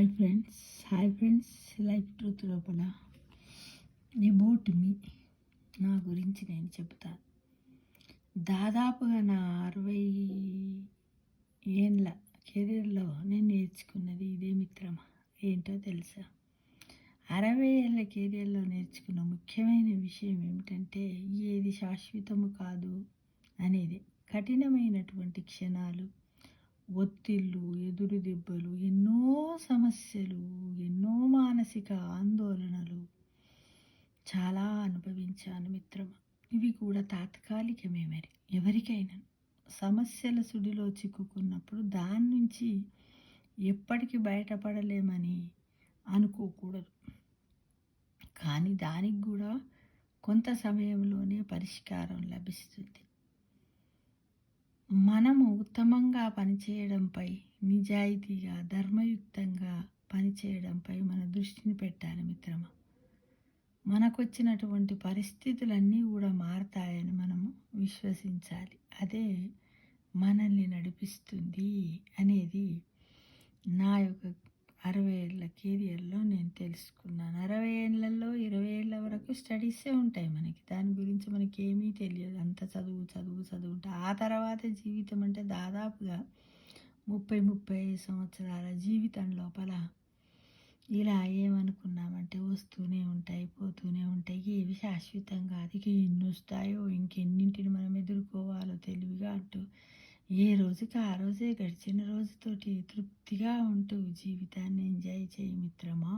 Hi friends, life truth లోపల about me, నా గురించి నేను చెప్తాను. దాదాపుగా నా 60 ఏండ్ల కెరీర్లో నేను నేర్చుకున్నది ఇదే మిత్రమా. ఏంటో తెలుసా? 60 ఏళ్ళ కెరీర్లో నేర్చుకున్న ముఖ్యమైన విషయం ఏమిటంటే, ఏది శాశ్వతము కాదు అనేది. కఠినమైనటువంటి క్షణాలు, ఒత్తిళ్ళు, ఎదురు దెబ్బలు, ఎన్నో సమస్యలు, ఎన్నో మానసిక ఆందోళనలు చాలా అనుభవించాను మిత్రమా. ఇవి కూడా తాత్కాలికమే. మరి ఎవరికైనా సమస్యల సుడిలో చిక్కుకున్నప్పుడు దాని నుంచి ఎప్పటికీ బయటపడలేమని అనుకోకూడదు. కానీ దానికి కూడా కొంత సమయంలోనే పరిష్కారం లభిస్తుంది. మనము ఉత్తమంగా పనిచేయడంపై, నిజాయితీగా, ధర్మయుక్తంగా పనిచేయడంపై మన దృష్టిని పెట్టాలి మిత్రమా. మనకొచ్చినటువంటి పరిస్థితులన్నీ కూడా మారతాయని మనము విశ్వసించాలి. అదే మనల్ని నడిపిస్తుంది అనేది నా యొక్క 60 ఏళ్ళ కెరియర్లో నేను తెలుసుకున్నాను. 60 ఏళ్ళల్లో 20 ఏళ్ళ వరకు స్టడీసే ఉంటాయి మనకి. దాని గురించి మనకి ఏమీ తెలియదు. అంత చదువు ఉంటాయి. ఆ తర్వాత జీవితం అంటే దాదాపుగా 30-35 సంవత్సరాల జీవితం లోపల ఇలా ఏమనుకున్నామంటే వస్తూనే ఉంటాయి, పోతూనే ఉంటాయి. ఏవి శాశ్వతం కాదు. ఇక ఎన్ని వస్తాయో, ఇంకెన్నింటిని మనం ఎదుర్కోవాలో తెలివిగా అంటూ ఏ రోజుకి ఆ రోజే గడిచిన రోజుతోటి తృప్తిగా ఉంటూ జీవితాన్ని ఎంజాయ్ చేయి మిత్రమా.